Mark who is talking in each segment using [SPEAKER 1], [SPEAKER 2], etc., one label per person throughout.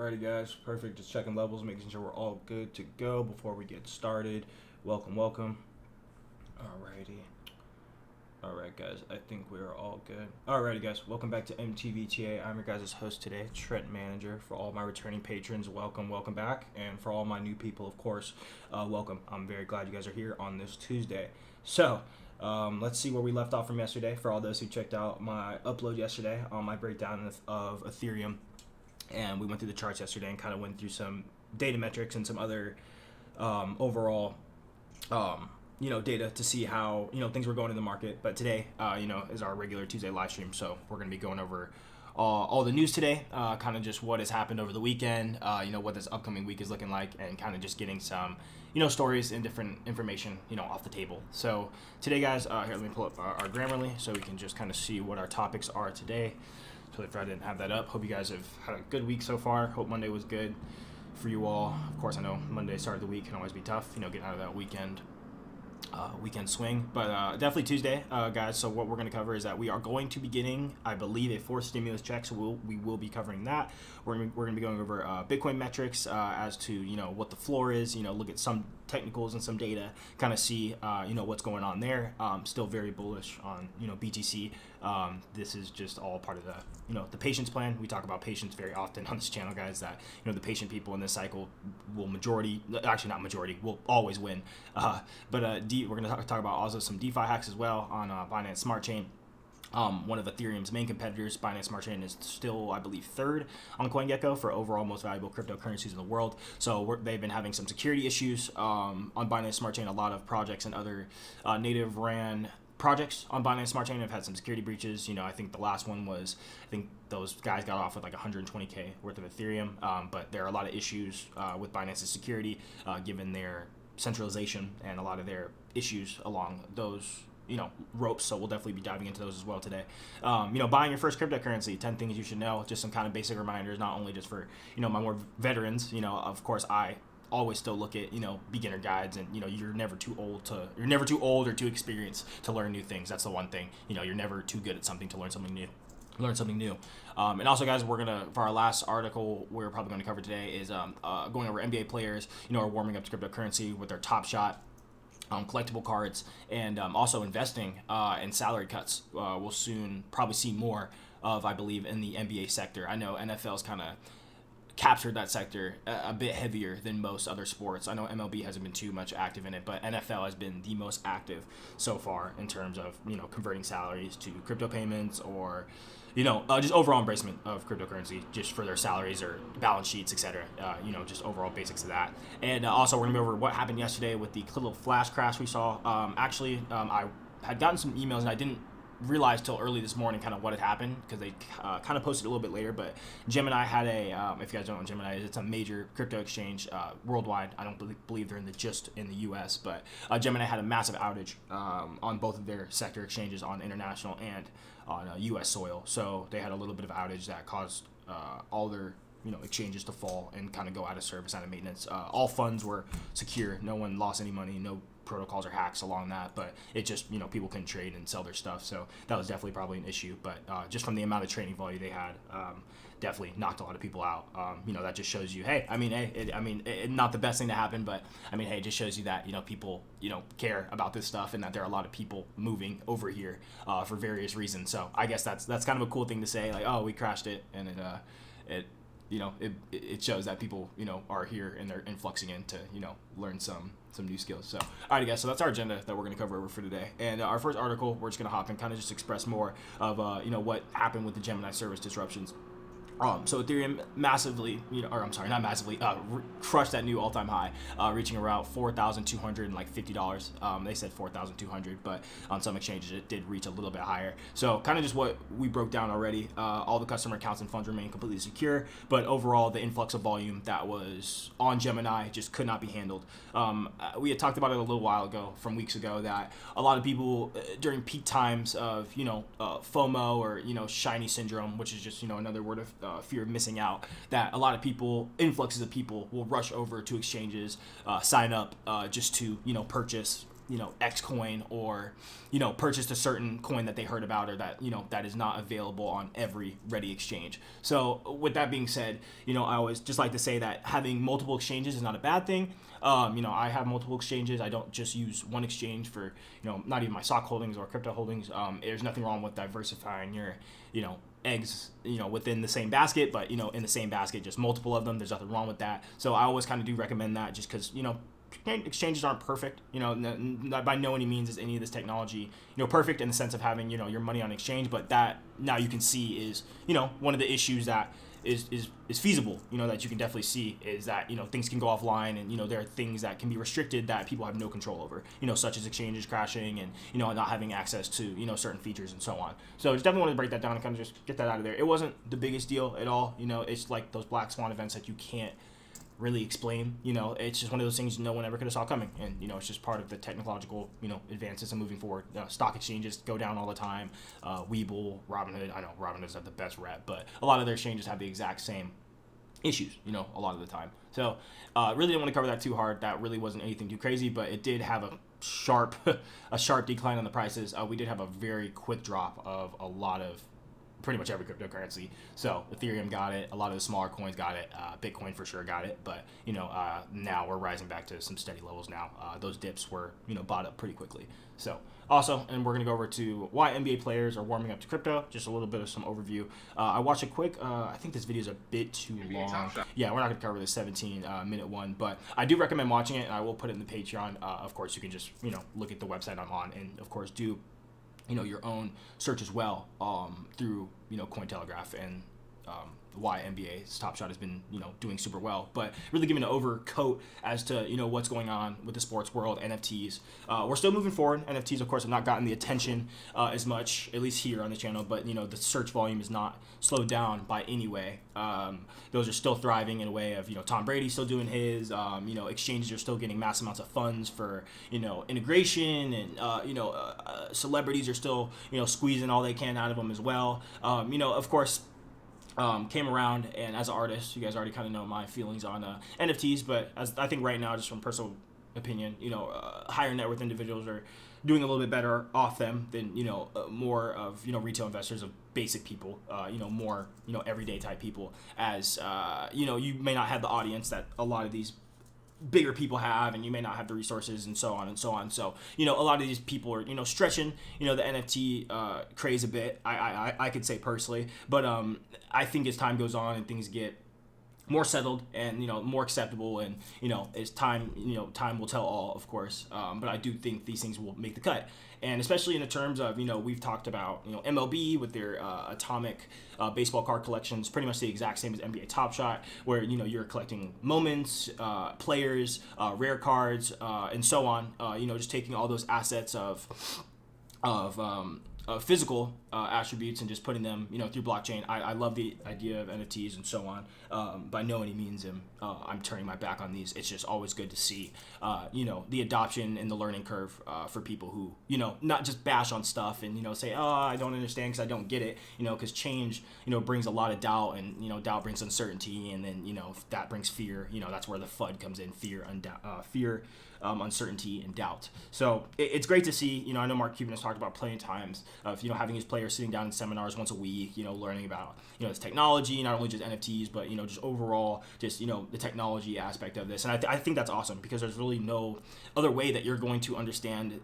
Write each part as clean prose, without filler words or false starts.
[SPEAKER 1] Alrighty guys, perfect. Just checking levels, making sure we're all good to go before we get started. Welcome. Alrighty. Alright guys, I think we are all good. Alrighty guys, welcome back to MTV TA. I'm your guys' host today, Trent Manager. For all my returning patrons, welcome back. And for all my new people, of course, welcome. I'm very glad you guys are here on this Tuesday. So, let's see where we left off from yesterday. For all those who checked out my upload yesterday on my breakdown of Ethereum. And we went through the charts yesterday and kind of went through some data metrics and some other overall, data to see how, things were going in the market. But today, is our regular Tuesday live stream. So we're going to be going over all the news today, kind of just what has happened over the weekend, what this upcoming week is looking like, and kind of just getting some, stories and different information, off the table. So today, guys, here, let me pull up our Grammarly so we can just kind of see what our topics are today. So if I didn't have that up, hope you guys have had a good week so far. Hope Monday was good for you all. Of course, I know Monday start of the week can always be tough, getting out of that weekend swing. But definitely Tuesday, guys. So what we're going to cover is that we are going to be getting, I believe, a fourth stimulus check. So we will be covering that. We're going to be going over Bitcoin metrics as to, what the floor is, look at some technicals and some data, kind of see, what's going on there. Still very bullish on, BTC. This is just all part of the patience plan. We talk about patience very often on this channel, guys, that, the patient people in this cycle will will always win. We're going to talk about also some DeFi hacks as well on Binance Smart Chain. One of Ethereum's main competitors, Binance Smart Chain, is still, I believe, third on CoinGecko for overall most valuable cryptocurrencies in the world. So they've been having some security issues on Binance Smart Chain. A lot of projects and other native ran projects on Binance Smart Chain have had some security breaches. I think the last one was, those guys got off with like 120K worth of Ethereum. But there are a lot of issues with Binance's security, given their centralization and a lot of their issues along those ropes. So we'll definitely be diving into those as well today. Buying your first cryptocurrency, 10 things you should know, just some kind of basic reminders, not only just for, my more veterans. Of course, I always still look at, beginner guides, and, you're never too old or too experienced to learn new things. That's the one thing, you're never too good at something to learn something new. And also, guys, for our last article we're probably going to cover today is going over NBA players, are warming up to cryptocurrency with their Top Shot collectible cards, and also investing in salary cuts. We'll soon probably see more of, I believe, in the NBA sector. I know NFL's kind of captured that sector a bit heavier than most other sports. I know MLB hasn't been too much active in it, but NFL has been the most active so far in terms of, converting salaries to crypto payments, or, just overall embracement of cryptocurrency just for their salaries or balance sheets, etc. Just overall basics of that. And also we're gonna go over what happened yesterday with the little flash crash we saw. I had gotten some emails and I didn't realize till early this morning kind of what had happened, because they kind of posted a little bit later. But Gemini had if you guys don't know what Gemini is, it's a major crypto exchange worldwide. I don't believe they're just in the US, but Gemini had a massive outage on both of their sector exchanges on international and on US soil. So they had a little bit of outage that caused all their exchanges to fall and kind of go out of service, out of maintenance. All funds were secure. No one lost any money. No protocols or hacks along that, but it just, people couldn't trade and sell their stuff. So that was definitely probably an issue. But just from the amount of trading volume they had, definitely knocked a lot of people out. That just shows you, hey, not the best thing to happen, but it just shows you that, people, care about this stuff, and that there are a lot of people moving over here for various reasons. So I guess that's kind of a cool thing to say, like, oh, we crashed it, and it shows that people, are here and they're influxing in to, learn some new skills. So, all right, guys, so that's our agenda that we're going to cover over for today. And our first article, we're just going to hop and kind of just express more of, what happened with the Gemini service disruptions. So Ethereum massively, crushed that new all-time high, reaching around $4,250. They said $4,200, but on some exchanges it did reach a little bit higher. So kind of just what we broke down already. All the customer accounts and funds remain completely secure, but overall the influx of volume that was on Gemini just could not be handled. We had talked about it a little while ago, from weeks ago, that a lot of people during peak times of FOMO, or shiny syndrome, which is just another word of fear of missing out, that a lot of people, influxes of people, will rush over to exchanges, sign up just to purchase X coin, or purchased a certain coin that they heard about, or that that is not available on every ready exchange. So with that being said, I always just like to say that having multiple exchanges is not a bad thing. I have multiple exchanges. I don't just use one exchange for not even my stock holdings or crypto holdings. There's nothing wrong with diversifying your eggs within the same basket, but in the same basket, just multiple of them. There's nothing wrong with that. So I always kind of do recommend that, just because exchanges aren't perfect. Not by no any means is any of this technology perfect in the sense of having your money on exchange, but that now you can see is one of the issues that is feasible, that you can definitely see, is that things can go offline, and there are things that can be restricted that people have no control over, such as exchanges crashing, and not having access to certain features and so on. So just definitely wanted to break that down and kind of just get that out of there. It wasn't the biggest deal at all. It's like those black swan events that you can't really explain. It's just one of those things no one ever could have saw coming, and it's just part of the technological advances and moving forward. Stock exchanges go down all the time. Webull, Robinhood, I know Robinhood's not the best rep, but a lot of their exchanges have the exact same issues a lot of the time. So really didn't want to cover that too hard. That really wasn't anything too crazy, but it did have a sharp decline on the prices. We did have a very quick drop of a lot of pretty much every cryptocurrency. So Ethereum got it, a lot of the smaller coins got it, Bitcoin for sure got it, but now we're rising back to some steady levels now. Those dips were bought up pretty quickly. So also, and we're gonna go over to why NBA players are warming up to crypto, just a little bit of some overview. I watched a quick, I think this video is a bit too long. Yeah, we're not gonna cover the 17-minute one, but I do recommend watching it, and I will put it in the Patreon. Of course, you can just look at the website I'm on, and of course do your own search as well, through Cointelegraph, and why NBA's Top Shot has been doing super well, but really giving an overcoat as to what's going on with the sports world. NFTs, we're still moving forward. NFTs, of course, have not gotten the attention as much, at least here on the channel, but the search volume is not slowed down by any way. Those are still thriving in a way of Tom Brady still doing his, exchanges are still getting mass amounts of funds for integration, and celebrities are still squeezing all they can out of them as well. Of course, came around, and as an artist, you guys already kind of know my feelings on NFTs, but as I think right now, just from personal opinion, higher net worth individuals are doing a little bit better off them than more of retail investors, of basic people, more everyday type people, as you may not have the audience that a lot of these bigger people have, and you may not have the resources, and so on and so on. So a lot of these people are stretching the NFT craze a bit, I could say personally, but I think as time goes on and things get more settled and more acceptable, and as time time will tell all, of course, but I do think these things will make the cut. And especially in the terms of we've talked about MLB with their atomic baseball card collections, pretty much the exact same as NBA Top Shot, where you're collecting moments, players, rare cards, and so on, just taking all those assets of physical attributes and just putting them through blockchain. I love the idea of NFTs and so on. By no any means I'm turning my back on these. It's just always good to see the adoption and the learning curve for people who not just bash on stuff and say, oh, I don't understand because I don't get it, because change brings a lot of doubt, and doubt brings uncertainty, and then that brings fear. That's where the FUD comes in: fear, uncertainty, and doubt. So it's great to see. I know Mark Cuban has talked about plenty of times of having his players sitting down in seminars once a week, learning about this technology, not only just NFTs, but just overall just the technology aspect of this. And I think that's awesome, because there's really no other way that you're going to understand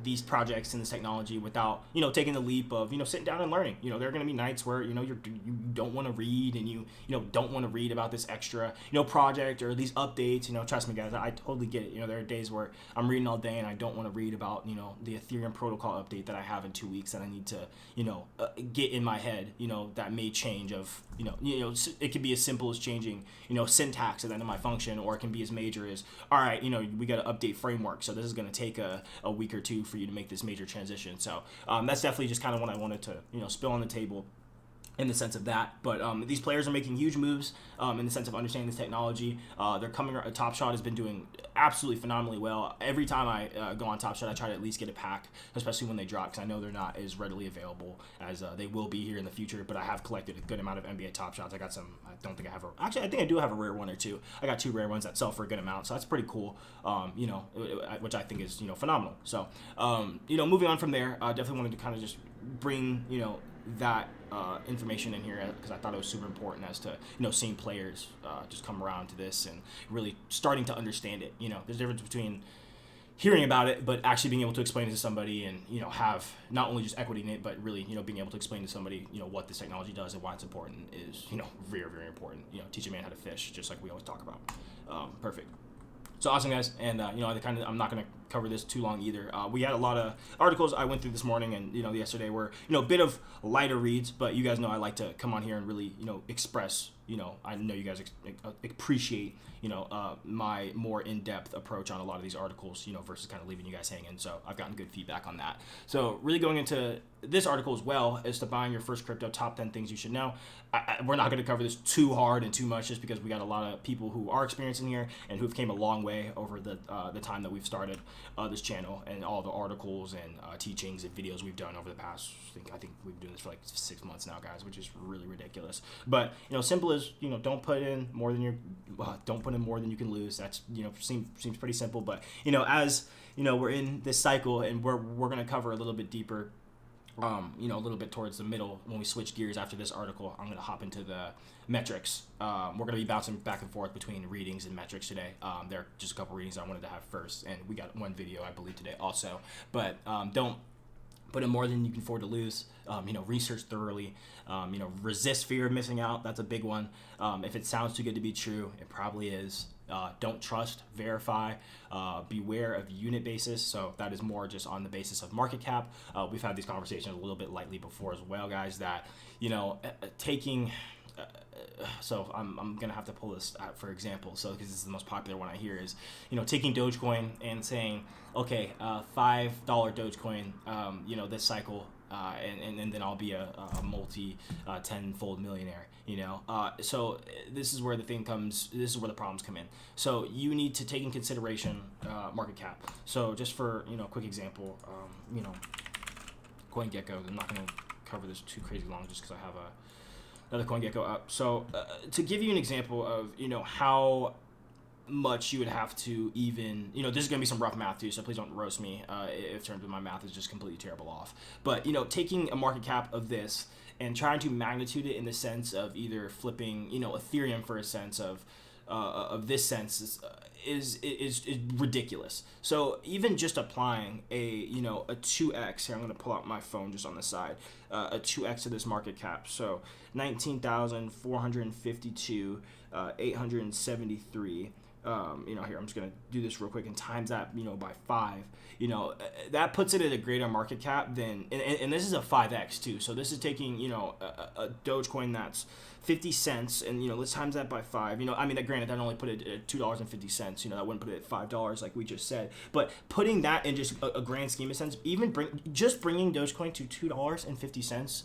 [SPEAKER 1] these projects and this technology without taking the leap of sitting down and learning. There are going to be nights where you don't want to read, and you don't want to read about this extra project or these updates. Trust me, guys, I totally get it. There are days where I'm reading all day and I don't want to read about the Ethereum protocol update that I have in 2 weeks that I need to get in my head, that may change of it could be as simple as changing syntax at the end of my function, or it can be as major as, all right, we got to update framework, so this is going to take a week or two for you to make this major transition. So that's definitely just kind of what I wanted to spill on the table. in the sense of that. But these players are making huge moves in the sense of understanding this technology. They're coming. Top Shot has been doing absolutely phenomenally well. Every time I go on Top Shot, I try to at least get it packed, especially when they drop, because I know they're not as readily available as they will be here in the future. But I have collected a good amount of NBA Top Shots. I got some. I don't think I have a. Actually, I think I do have a rare one or two. I got 2 rare ones that sell for a good amount, so that's pretty cool. Which I think is phenomenal. So moving on from there, I definitely wanted to kind of just bring that information in here, because I thought it was super important as to seeing players just come around to this and really starting to understand it. There's a difference between hearing about it but actually being able to explain it to somebody, and have not only just equity in it, but really being able to explain to somebody what this technology does and why it's important is very, very important. Teach a man how to fish, just like we always talk about. Perfect. So awesome, guys, and I'm not going to cover this too long either. We had a lot of articles I went through this morning, and yesterday were a bit of lighter reads, but you guys know I like to come on here and really express. I know you guys appreciate my more in-depth approach on a lot of these articles, versus kind of leaving you guys hanging. So I've gotten good feedback on that. So really going into this article as well as to buying your first crypto, top 10 things you should know. We're not going to cover this too hard and too much, just because we got a lot of people who are experiencing here and who've came a long way over the time that we've started this channel, and all the articles and teachings and videos we've done over the past. I think we've been doing this for like 6 months now, guys, which is really ridiculous. But simple as don't put in more than you can lose. That's seems pretty simple. But as we're in this cycle, and we're going to cover a little bit deeper. A little bit towards the middle when we switch gears after this article. I'm going to hop into the metrics. We're going to be bouncing back and forth between readings and metrics today. There are just a couple readings I wanted to have first, and we got one video I believe today also. But don't put in more than you can afford to lose. Research thoroughly. Resist fear of missing out. That's a big one. If it sounds too good to be true, it probably is. Don't trust, verify, beware of unit basis. So that is more just on the basis of market cap. We've had these conversations a little bit lightly before as well, guys, that, taking, so I'm going to have to pull this out for example. So, because this is the most popular one I hear is, taking Dogecoin and saying, okay, $5 Dogecoin, this cycle, and then I'll be a multi tenfold millionaire. So this is where this is where the problems come in. So you need to take in consideration market cap. So just for quick example, CoinGecko. I'm not going to cover this too crazy long just because I have another CoinGecko up. So to give you an example of how much you would have to even, this is going to be some rough math too, so please don't roast me if terms of my math is just completely terrible off. But, taking a market cap of this and trying to magnitude it in the sense of either flipping, Ethereum for a sense of this sense is ridiculous. So even just applying a 2x, here I'm going to pull out my phone just on the side, a 2x to this market cap. So 19,452, 873. Here I'm just gonna do this real quick and times that by 5. That puts it at a greater market cap than, and this is a 5x too. So this is taking a Dogecoin that's 50 cents, and let's times that by 5. Granted that only put it at $2.50. That wouldn't put it at $5 like we just said. But putting that in just a grand scheme of sense, even bringing Dogecoin to $2.50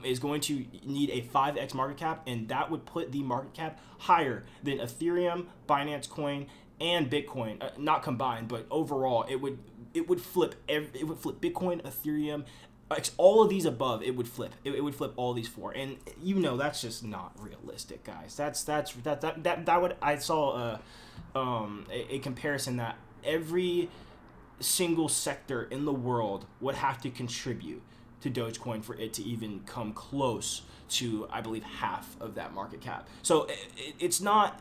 [SPEAKER 1] is going to need a 5x market cap, and that would put the market cap higher than Ethereum, Binance Coin, and Bitcoin, not combined, but overall it would flip Bitcoin, Ethereum, all of these above. It would flip. It would flip all these 4, and that's just not realistic, guys. That would, I saw a comparison that every single sector in the world would have to contribute to Dogecoin for it to even come close to, I believe, half of that market cap. So it's not,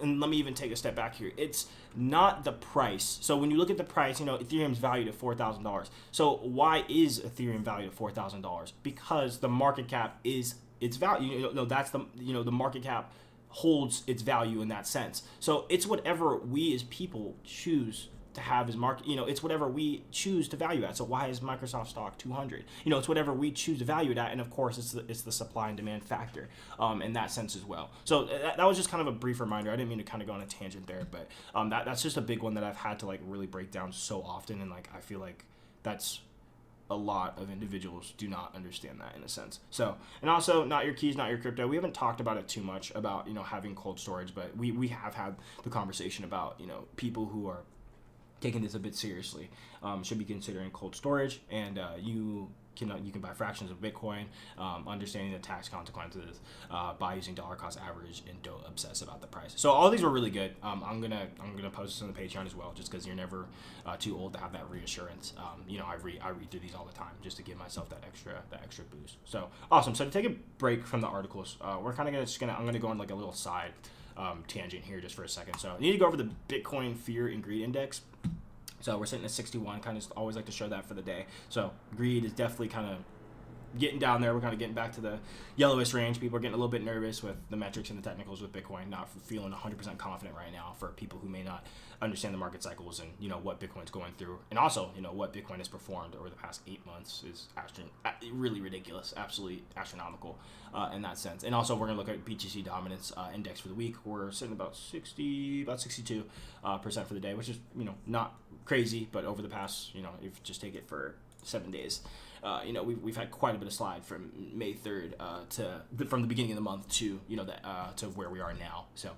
[SPEAKER 1] and let me even take a step back here. It's not the price. So when you look at the price, Ethereum's valued at $4,000. So why is Ethereum valued at $4,000? Because the market cap is its value. That's the market cap holds its value in that sense. So it's whatever we as people choose to have as market, it's whatever we choose to value at. So why is Microsoft stock 200? It's whatever we choose to value it at, and of course it's the supply and demand factor in that sense as well. So that was just kind of a brief reminder. I didn't mean to kind of go on a tangent there, but that's just a big one that I've had to really break down so often, and I feel like that's a lot of individuals do not understand that in a sense. So, and also not your keys, not your crypto. We haven't talked about it too much about, having cold storage, but we have had the conversation about, people who are taking this a bit seriously should be considering cold storage, and you can buy fractions of Bitcoin, understanding the tax consequences by using dollar cost average, and don't obsess about the price. So all these were really good. I'm gonna post this on the Patreon as well, just because you're never too old to have that reassurance. I read through these all the time just to give myself that extra boost. So awesome. So to take a break from the articles, we're kind of I'm gonna go on like a little side tangent here just for a second. So I need to go over the Bitcoin Fear and Greed Index. So we're sitting at 61, kind of always like to show that for the day. So greed is definitely kind of getting down there. We're kind of getting back to the yellowish range. People are getting a little bit nervous with the metrics and the technicals with Bitcoin, not feeling 100% confident right now for people who may not understand the market cycles and, what Bitcoin's going through. And also, what Bitcoin has performed over the past 8 months is really ridiculous, absolutely astronomical in that sense. And also we're going to look at BTC dominance index for the week. We're sitting about 62% for the day, which is, not crazy, but over the past, if you just take it for 7 days, we've had quite a bit of slide from May 3rd from the beginning of the month to to where we are now. So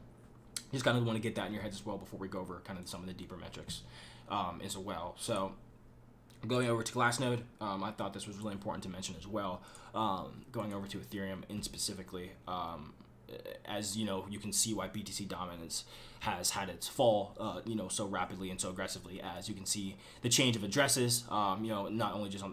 [SPEAKER 1] just kind of want to get that in your heads as well before we go over kind of some of the deeper metrics as well. So going over to Glassnode, I thought this was really important to mention as well. Going over to Ethereum in specifically, as you can see why BTC dominance has had its fall, so rapidly and so aggressively, as you can see the change of addresses, not only just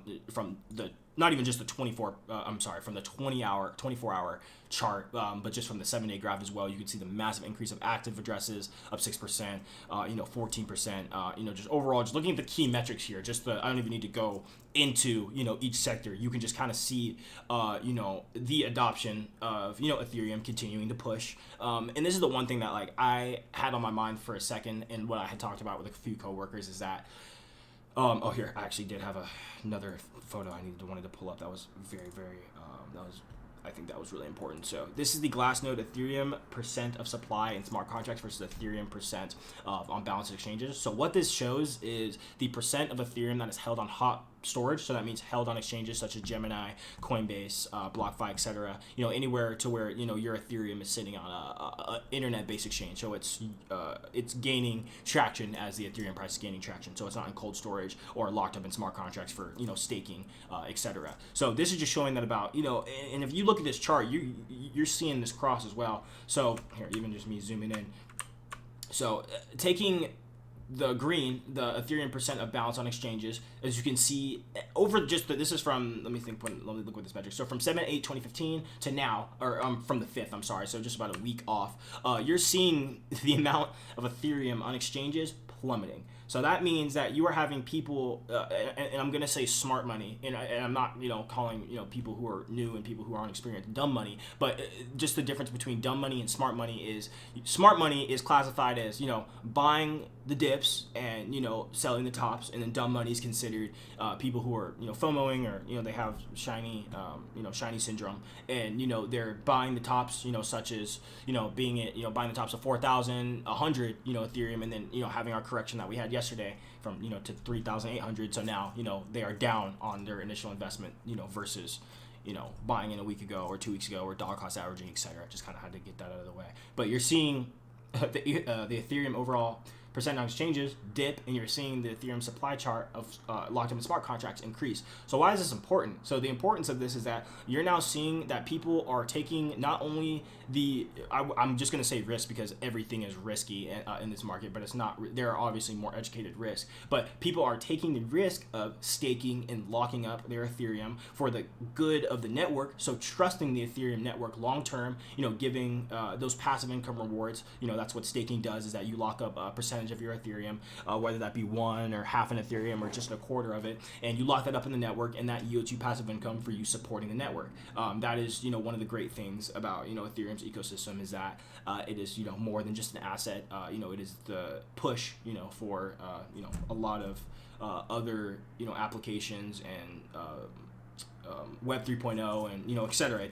[SPEAKER 1] not even just the 24-hour chart, but just from the 7-day graph as well. You can see the massive increase of active addresses up 6%, 14%, just overall, just looking at the key metrics here, I don't even need to go into, each sector. You can just kind of see, the adoption of, Ethereum continuing to push. And this is the one thing that like I had on my mind for a second, and what I had talked about with a few coworkers is that, here, I actually did have another photo I wanted to pull up. That was very, very, I think that was really important. So this is the Glassnode Ethereum percent of supply in smart contracts versus Ethereum percent on balance exchanges. So what this shows is the percent of Ethereum that is held on hot storage. So that means held on exchanges such as Gemini, Coinbase, BlockFi, etc. Anywhere to where your Ethereum is sitting on a internet-based exchange. So it's gaining traction as the Ethereum price is gaining traction. So it's not in cold storage or locked up in smart contracts for staking, etc. So this is just showing that about and if you look at this chart, you're seeing this cross as well. So here, even just me zooming in. So taking the green, the Ethereum percent of balance on exchanges, as you can see over this is from, let me look at this metric. So from 7/8/2015 to now, or from the 5th, I'm sorry, so just about a week off, you're seeing the amount of Ethereum on exchanges plummeting. So that means that you are having people, and I'm going to say smart money, and I'm not, calling, people who are new and people who are unexperienced dumb money, but just the difference between dumb money and smart money is classified as, buying the dips and, selling the tops, and then dumb money is considered people who are, FOMOing, or, they have shiny syndrome, and, they're buying the tops, such as, buying the tops of 4,100, Ethereum, and then, having our correction that we had yesterday from to 3,800. So now they are down on their initial investment versus buying in a week ago or 2 weeks ago or dollar cost averaging, etc. Just kind of had to get that out of the way. But you're seeing the Ethereum overall percent on exchanges dip, and you're seeing the Ethereum supply chart of locked in smart contracts increase. So why is this important? So the importance of this is that you're now seeing that people are taking not only I'm just going to say risk because everything is risky in this market, but it's not. There are obviously more educated risks, but people are taking the risk of staking and locking up their Ethereum for the good of the network. So trusting the Ethereum network long term, giving those passive income rewards. That's what staking does, is that you lock up a percentage of your Ethereum, whether that be 1 or half an Ethereum or just a quarter of it, and you lock that up in the network, and that yields you passive income for you supporting the network. That is one of the great things about Ethereum's ecosystem, is that it is more than just an asset. It is the push for a lot of other applications and Web 3.0 and et cetera.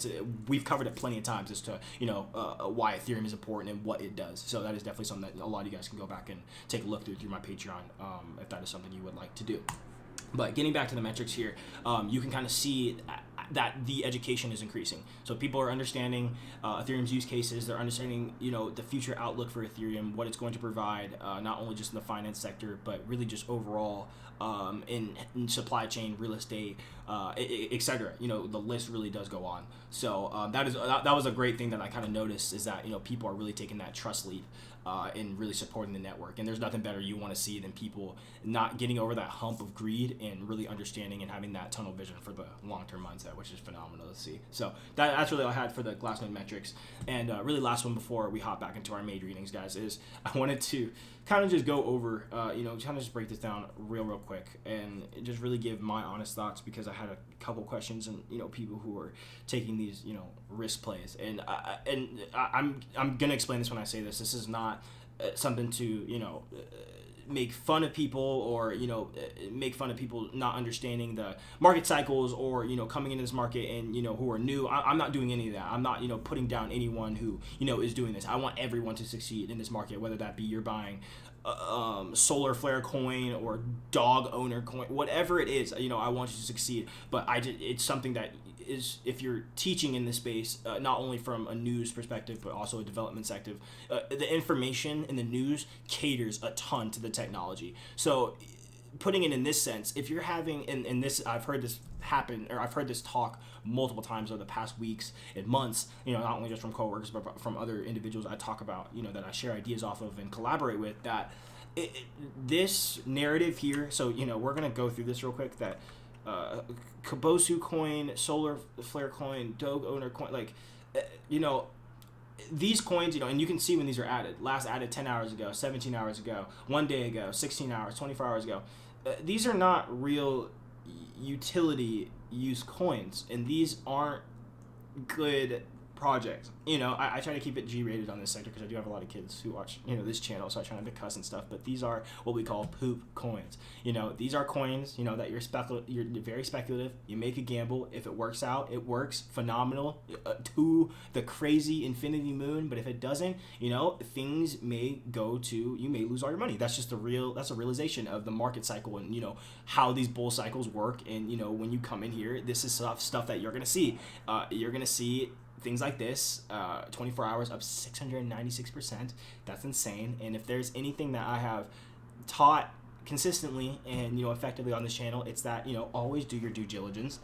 [SPEAKER 1] We've covered it plenty of times as to why Ethereum is important and what it does. So that is definitely something that a lot of you guys can go back and take a look through my Patreon if that is something you would like to do. But getting back to the metrics here, you can kind of see that the education is increasing. So people are understanding Ethereum's use cases. They're understanding, the future outlook for Ethereum, what it's going to provide, not only just in the finance sector, but really just overall in supply chain, real estate, etc. The list really does go on. So that was a great thing that I kind of noticed, is that people are really taking that trust lead in really supporting the network. And there's nothing better you want to see than people not getting over that hump of greed and really understanding and having that tunnel vision for the long-term mindset, which is phenomenal to see. So that's really all I had for the Glassnode metrics. And really last one before we hop back into our made readings, guys, is I wanted to kind of just go over, kind of just break this down real going and just really give my honest thoughts, because I had a couple questions and people who are taking these risk plays, and I'm gonna explain this when I say this. This is not something to make fun of people, or make fun of people not understanding the market cycles, or coming into this market and who are new. I'm not doing any of that. I'm not putting down anyone who is doing this. I want everyone to succeed in this market, whether that be you're buying solar flare coin or dog owner coin, whatever it is. I want you to succeed. But it's something that is, if you're teaching in this space, not only from a news perspective but also a development perspective, the information in the news caters a ton to the technology. So putting it in this sense, if you're having, and this, I've heard this happen, or I've heard this talk multiple times over the past weeks and months, not only just from coworkers but from other individuals I talk about, that I share ideas off of and collaborate with, that this narrative here. So we're gonna go through this real quick, that Kabosu coin, solar flare coin, dog owner coin, like these coins, and you can see when these are added. Last added 10 hours ago, 17 hours ago, 1 day ago, 16 hours, 24 hours ago. These are not real utility use coins, and these aren't good projects. I try to keep it G-rated on this sector, because I do have a lot of kids who watch this channel, so I try not to cuss and stuff. But these are what we call poop coins. These are coins that you're very speculative. You make a gamble. If it works out, it works phenomenal to the crazy infinity moon. But if it doesn't, things may go to, you may lose all your money. That's just that's a realization of the market cycle, and how these bull cycles work. And when you come in here, this is stuff that you're gonna see. You're gonna see things like this, 24 hours up 696%. That's insane. And if there's anything that I have taught consistently and effectively on this channel, it's that always do your due diligence.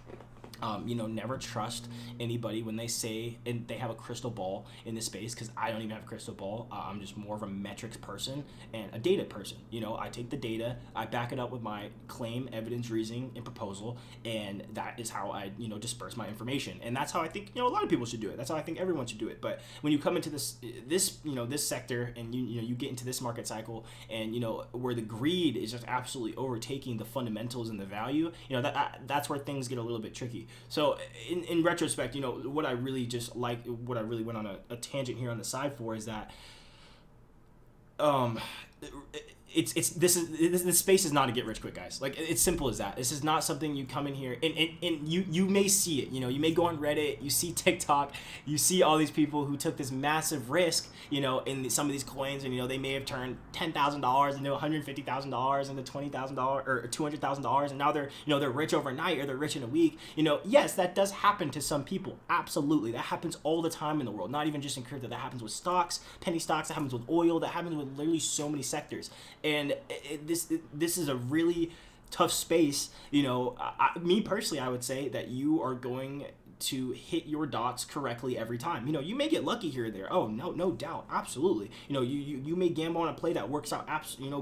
[SPEAKER 1] Never trust anybody when they say, and they have a crystal ball in this space, because I don't even have a crystal ball. I'm just more of a metrics person and a data person. I take the data, I back it up with my claim, evidence, reasoning, and proposal, and that is how I, disperse my information. And that's how I think, a lot of people should do it. That's how I think everyone should do it. But when you come into this sector, and you get into this market cycle, and where the greed is just absolutely overtaking the fundamentals and the value, that's where things get a little bit tricky. So in retrospect, what I really went on a tangent here on the side for, is that this space is not a get rich quick, guys. Like, it's simple as that. This is not something you come in here and you may see it. You may go on Reddit, you see TikTok, you see all these people who took this massive risk, in some of these coins, and they may have turned $10,000 into $150,000 into $20,000 or $200,000, and now they're rich overnight, or they're rich in a week. Yes, that does happen to some people. Absolutely, that happens all the time in the world. Not even just in crypto. That happens with stocks, penny stocks. That happens with oil. That happens with literally so many sectors. And this is a really tough space. Me personally, I would say that you are going to hit your dots correctly every time. You may get lucky here or there. Oh, no doubt. Absolutely. You may gamble on a play that works out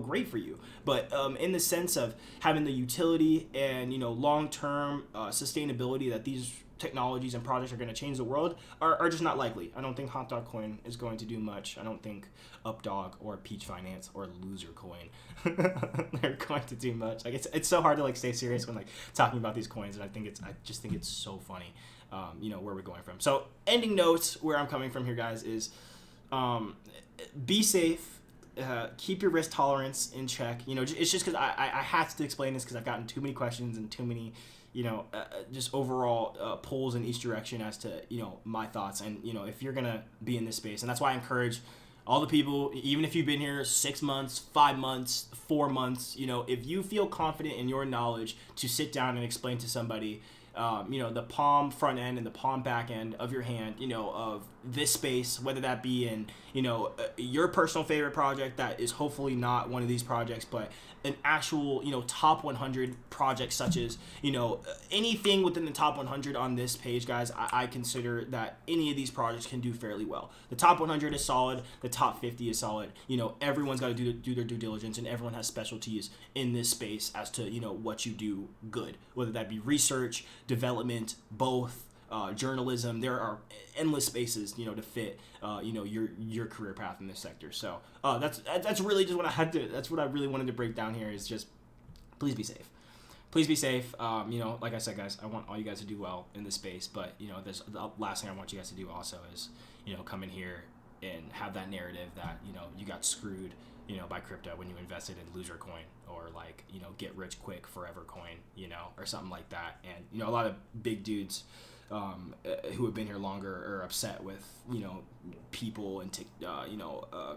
[SPEAKER 1] great for you. But in the sense of having the utility and, long-term sustainability that these technologies and projects are going to change the world are just not likely. I don't think Hot Dog Coin is going to do much. I don't think Updog or Peach Finance or Loser Coin they're going to do much. Like, it's so hard to stay serious when talking about these coins, and I just think it's so funny. Where we're going from. So ending notes, where I'm coming from here, guys, is be safe. Keep your risk tolerance in check. It's just because I have to explain this, because I've gotten too many questions and too many just overall polls in each direction as to my thoughts. And if you're gonna be in this space, and that's why I encourage All the people, even if you've been here 6 months, 5 months, 4 months, if you feel confident in your knowledge to sit down and explain to somebody, the palm front end and the palm back end of your hand, of this space, whether that be in, your personal favorite project that is hopefully not one of these projects, but an actual, top 100 project, such as, anything within the top 100 on this page, guys. I consider that any of these projects can do fairly well. The top 100 is solid. The top 50 is solid. Everyone's got to do their due diligence, and everyone has specialties in this space as to, what you do good, whether that be research, development, both, journalism. There are endless spaces, to fit, your career path in this sector. So that's really just what that's what I really wanted to break down here, is just please be safe. Please be safe. Like I said, guys, I want all you guys to do well in this space, but the last thing I want you guys to do also is, come in here and have that narrative that, you got screwed, by crypto when you invested in loser coin, or like, get rich quick forever coin, or something like that. And, a lot of big dudes, who have been here longer are upset with, people and,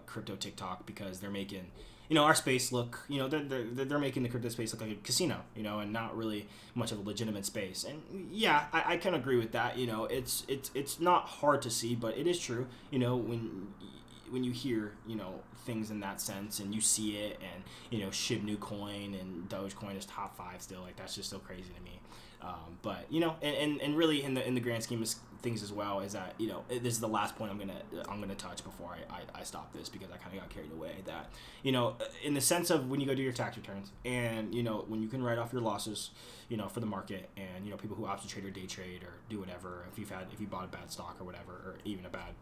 [SPEAKER 1] crypto TikTok, because they're making, our space look, they're making the crypto space look like a casino, and not really much of a legitimate space. And yeah, I can agree with that. It's not hard to see, but it is true, when you hear, things in that sense, and you see it, and, SHIB new coin and Dogecoin is top 5 still, like, that's just so crazy to me. But and really in the grand scheme of things as well, is that this is the last point I'm gonna touch before I stop this, because I kind of got carried away. That in the sense of when you go do your tax returns, and when you can write off your losses, for the market, and people who option trade or day trade or do whatever, if you bought a bad stock or whatever, or even a bad,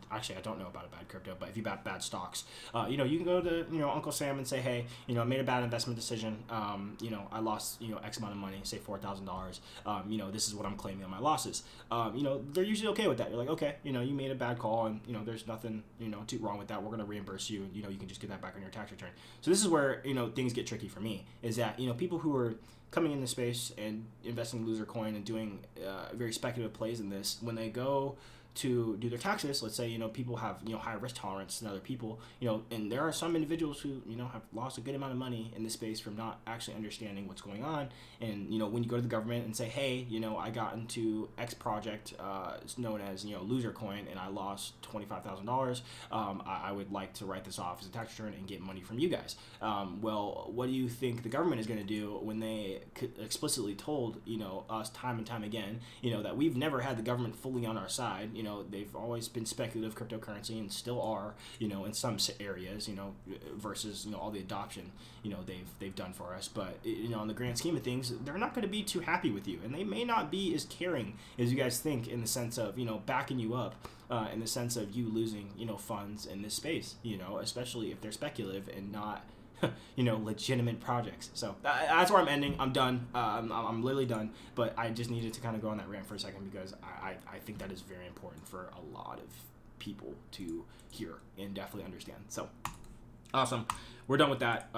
[SPEAKER 1] I don't know about a bad crypto, but if you bought bad stocks, you can go to Uncle Sam and say, hey, I made a bad investment decision, I lost X amount of money, say $4,000, this is what I'm claiming on my losses. They're usually okay with that. You're like, okay, you made a bad call, and there's nothing too wrong with that. We're gonna reimburse you, and you can just get that back on your tax return. So this is where things get tricky for me, is that people who are coming in the space and investing in loser coin and doing very speculative plays in this, when they go to do their taxes, let's say, people have, higher risk tolerance than other people, and there are some individuals who, have lost a good amount of money in this space from not actually understanding what's going on. And, when you go to the government and say, hey, I got into X project, it's known as, loser coin, and I lost $25,000, I would like to write this off as a tax return and get money from you guys. Well, what do you think the government is going to do when they explicitly told, us time and time again, that we've never had the government fully on our side? They've always been speculative cryptocurrency, and still are, in some areas, versus, all the adoption, they've done for us. But, in the grand scheme of things, they're not going to be too happy with you, and they may not be as caring as you guys think, in the sense of, backing you up, in the sense of you losing, funds in this space, especially if they're speculative and not, legitimate projects. So that's where I'm ending. I'm done. I'm literally done. But I just needed to kind of go on that rant for a second, because I think that is very important for a lot of people to hear and definitely understand. So awesome. We're done with that.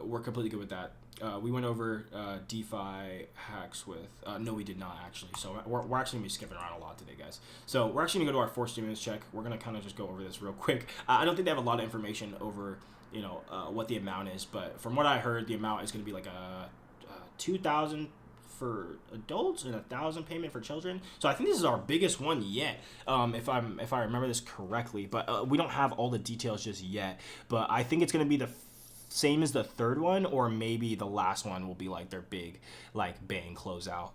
[SPEAKER 1] We're completely good with that. We went over DeFi hacks with... no, we did not, actually. So we're actually going to be skipping around a lot today, guys. So we're actually going to go to our fourth stimulus check. We're going to kind of just go over this real quick. I don't think they have a lot of information over... what the amount is, but from what I heard, the amount is going to be like a $2,000 for adults and $1,000 payment for children. So I think this is our biggest one yet, if I remember this correctly. But we don't have all the details just yet. But I think it's going to be the same as the third one, or maybe the last one will be like their big, like, bang closeout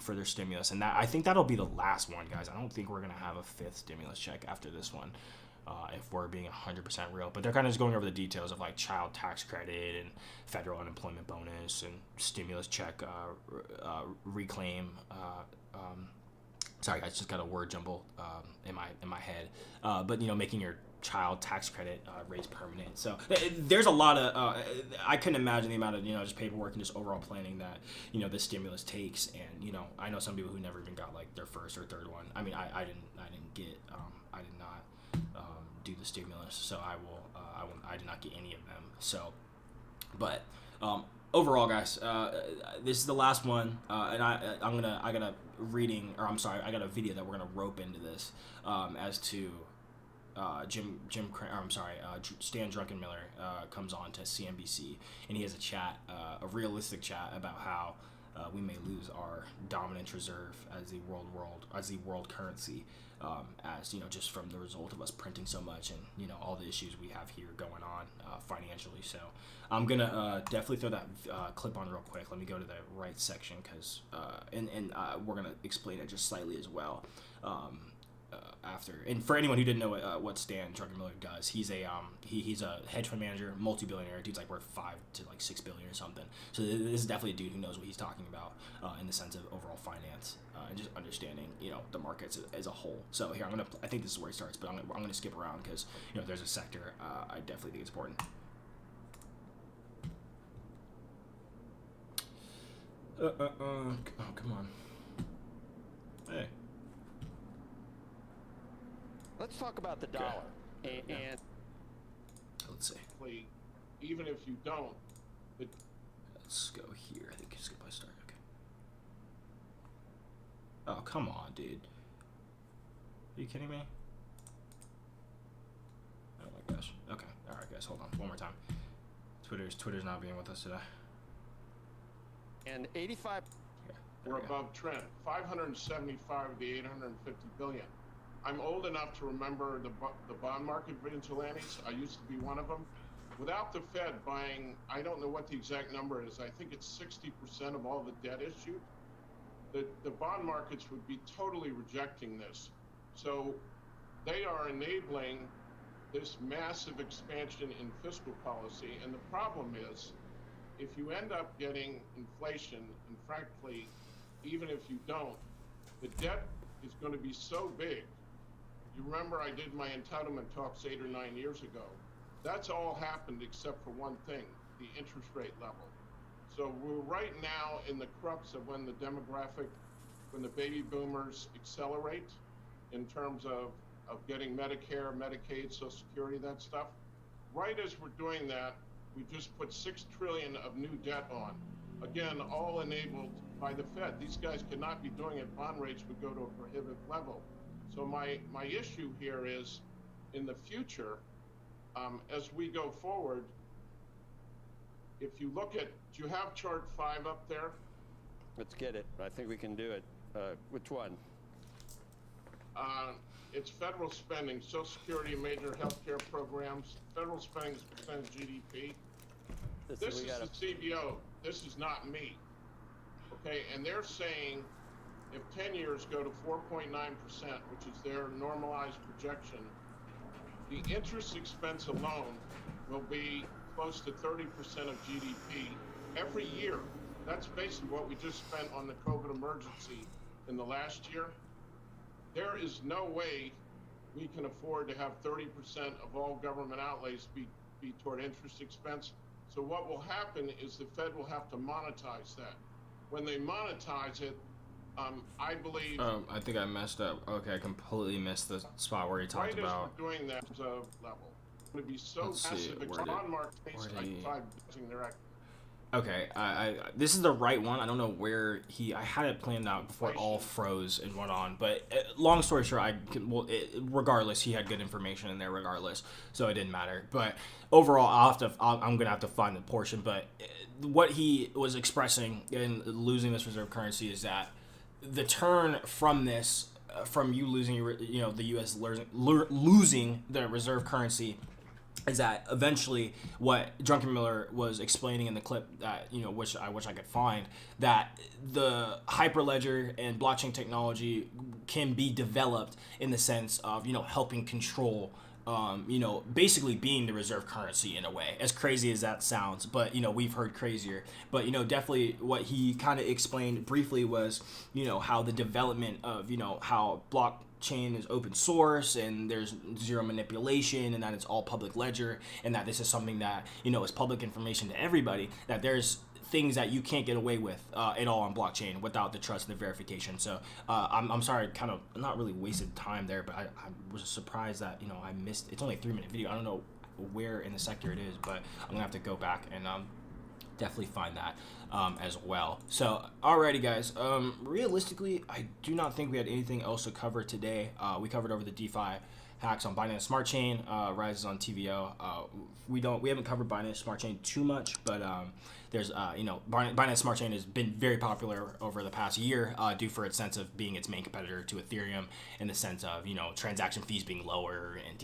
[SPEAKER 1] for their stimulus. And I think that'll be the last one, guys. I don't think we're going to have a fifth stimulus check after this one. If we're being 100% real. But they're kind of just going over the details of, like, child tax credit and federal unemployment bonus and stimulus check reclaim. Sorry, I just got a word jumble in my head. But, making your child tax credit raised permanent. So there's a lot of I couldn't imagine the amount of just paperwork and just overall planning that the stimulus takes. And I know some people who never even got, like, their first or third one. I mean, I didn't get I did not do the stimulus, so I did not get any of them. So, but overall, guys, this is the last one, and I got a video that we're gonna rope into this as to Stan Druckenmiller comes on to CNBC, and he has a chat, a realistic chat about how we may lose our dominant reserve as the world currency, as just from the result of us printing so much, and all the issues we have here going on financially. So I'm gonna definitely throw that clip on real quick. Let me go to the right section because we're gonna explain it just slightly as well. After, and for anyone who didn't know what Stan Druckenmiller does, he's a hedge fund manager, multi-billionaire. Dude's like worth $5 to $6 billion or something. So this is definitely a dude who knows what he's talking about in the sense of overall finance and just understanding the markets as a whole. So here I think this is where he starts, but I'm gonna skip around because there's a sector I definitely think it's important. Oh, come on. Hey.
[SPEAKER 2] Let's talk about the dollar.
[SPEAKER 1] Okay.
[SPEAKER 2] And
[SPEAKER 1] let's see.
[SPEAKER 3] Even if you don't,
[SPEAKER 1] let's go here. I think you skip by start. Okay. Oh, come on, dude. Are you kidding me? Oh my gosh. Okay. All right, guys. Hold on. One more time. Twitter's not being with us today.
[SPEAKER 2] And 85.
[SPEAKER 1] Okay,
[SPEAKER 3] we're above trend. 575 of the 850 billion. I'm old enough to remember the bond market vigilantes. I used to be one of them. Without the Fed buying, I don't know what the exact number is. I think it's 60% of all the debt issued. The bond markets would be totally rejecting this. So they are enabling this massive expansion in fiscal policy. And the problem is, if you end up getting inflation, and frankly, even if you don't, the debt is going to be so big. You remember I did my entitlement talks 8 or 9 years ago. That's all happened except for one thing, the interest rate level. So we're right now in the crux of when the baby boomers accelerate in terms of getting Medicare, Medicaid, Social Security, that stuff. Right as we're doing that, we just put $6 trillion of new debt on. Again, all enabled by the Fed. These guys cannot be doing it. Bond rates would go to a prohibitive level. So my issue here is, in the future, as we go forward, if you look at, do you have chart 5 up there?
[SPEAKER 2] Let's get it. I think we can do it. Which one?
[SPEAKER 3] It's federal spending, Social Security, major healthcare programs. Federal spending is percent of GDP. This is the CBO. This is not me. Okay, and they're saying if 10 years go to 4.9%, which is their normalized projection, the interest expense alone will be close to 30% of GDP every year. That's basically what we just spent on the COVID emergency in the last year. There is no way we can afford to have 30% of all government outlays be toward interest expense. So what will happen is the Fed will have to monetize that. When they monetize it, I believe.
[SPEAKER 1] I think I messed up. Okay, I completely missed the spot where you talked about.
[SPEAKER 3] Right as we're doing that level, it's going to be so massive. It's on market like 5 their activity.
[SPEAKER 1] Okay, this is the right one. I don't know where I had it planned out before it all froze and went on. But long story short, regardless, he had good information in there regardless, so it didn't matter. But overall, I'm gonna have to find the portion. But what he was expressing in losing this reserve currency is that the turn from this, from you losing, the U.S. losing the reserve currency, is that eventually what Druckenmiller was explaining in the clip that which I could find, that the hyperledger and blockchain technology can be developed in the sense of helping control basically being the reserve currency in a way, as crazy as that sounds, but we've heard crazier. But definitely what he kind of explained briefly was how the development of how blockchain is open source and there's zero manipulation and that it's all public ledger and that this is something that is public information to everybody, that there's things that you can't get away with at all on blockchain without the trust and the verification. So I'm sorry, kind of not really wasted time there, but I was surprised that I missed. It's only a 3-minute video. I don't know where in the sector it is, but I'm gonna have to go back and definitely find that as well. So alrighty guys, realistically I do not think we had anything else to cover today. We covered over the DeFi hacks on Binance Smart Chain, rises on TVO. We haven't covered Binance Smart Chain too much, but there's Binance Smart Chain has been very popular over the past year due for its sense of being its main competitor to Ethereum, in the sense of transaction fees being lower and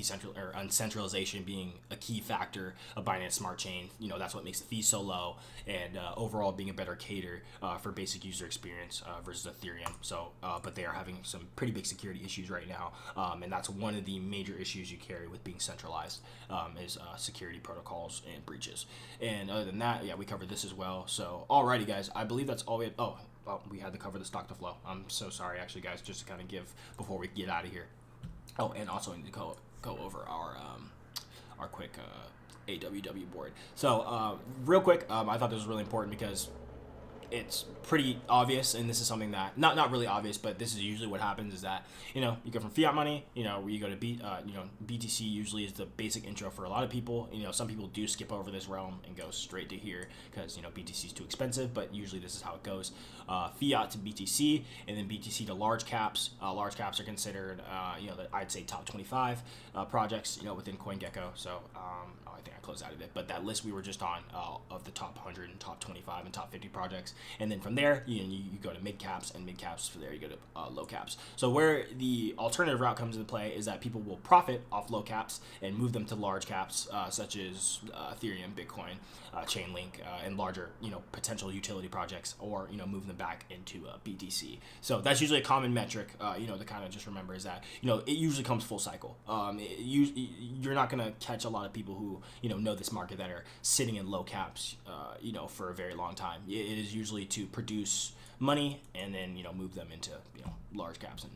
[SPEAKER 1] uncentralization being a key factor of Binance Smart Chain. That's what makes the fees so low, and overall being a better cater for basic user experience versus Ethereum. So, but they are having some pretty big security issues right now, and that's one of the major issues you carry with being centralized is security protocols and breaches. And other than that, yeah, we covered this as well. So, alrighty, guys, I believe that's all we had. Oh, well, we had to cover the stock to flow. I'm so sorry, actually, guys, just to kind of give before we get out of here. Oh, and also I need to go over our quick AWW board. So, real quick, I thought this was really important because it's pretty obvious, and this is something that not really obvious, but this is usually what happens is that you go from fiat money, where you go to BTC usually is the basic intro for a lot of people. Some people do skip over this realm and go straight to here because BTC is too expensive, but usually this is how it goes. Fiat to BTC, and then BTC to large caps. Large caps are considered I'd say top 25 projects within CoinGecko. So I think I closed out of it, but that list we were just on of the top 100 and top 25 and top 50 projects. And then from there, you go to mid caps, and mid caps from there you go to low caps. So where the alternative route comes into play is that people will profit off low caps and move them to large caps, such as Ethereum, Bitcoin, Chainlink, and larger potential utility projects, or move them back into BTC. So that's usually a common metric, to kind of just remember is that it usually comes full cycle. You're not gonna catch a lot of people who know this market that are sitting in low caps, for a very long time. It is usually to produce money and then move them into large caps and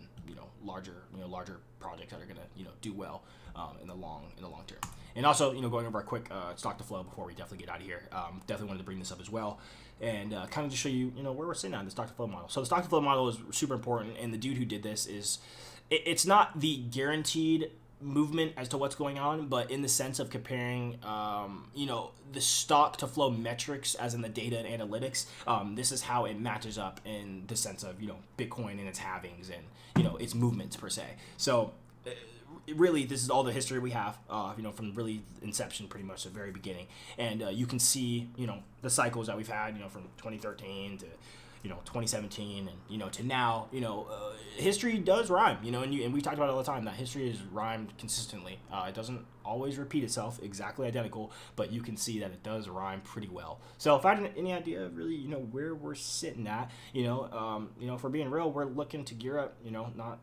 [SPEAKER 1] larger projects that are gonna do well in the long term. And also going over a quick stock to flow before we definitely get out of here. Definitely wanted to bring this up as well and kind of just show you where we're sitting on the stock to flow model. So the stock to flow model is super important, and the dude who did this is it's not the guaranteed movement as to what's going on, but in the sense of comparing the stock to flow metrics as in the data and analytics, this is how it matches up in the sense of Bitcoin and its halvings and its movements per se. So really this is all the history we have from really inception, pretty much the very beginning, and you can see the cycles that we've had from 2013 to 2017 and to now. History does rhyme, and we talked about it all the time that history is rhymed consistently. It doesn't always repeat itself exactly identical, but you can see that it does rhyme pretty well. So if I had any idea of really where we're sitting at, if we're being real, we're looking to gear up, not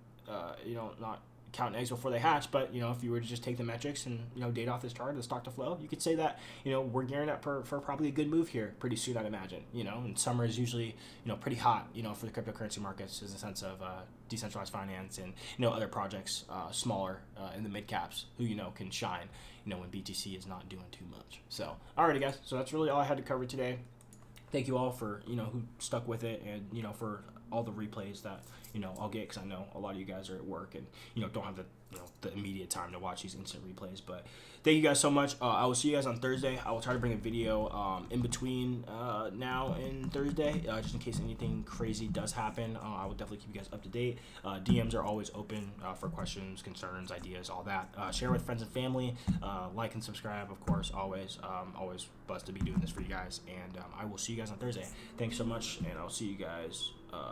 [SPEAKER 1] count eggs before they hatch, but if you were to just take the metrics and date off this chart, the stock to flow, you could say that we're gearing up for probably a good move here pretty soon, I'd imagine. And summer is usually pretty hot for the cryptocurrency markets, in the sense of decentralized finance and other projects smaller in the mid caps who can shine when BTC is not doing too much. So alrighty, guys, so that's really all I had to cover today. Thank you all for who stuck with it, and for all the replays that I'll get, because I know a lot of you guys are at work and don't have the immediate time to watch these instant replays. But thank you guys so much. I will see you guys on Thursday. I will try to bring a video in between now and Thursday, just in case anything crazy does happen. I will definitely keep you guys up to date. DMs are always open for questions, concerns, ideas, all that. Share with friends and family. Like and subscribe, of course, always. Always blessed to be doing this for you guys. And I will see you guys on Thursday. Thanks so much, and I'll see you guys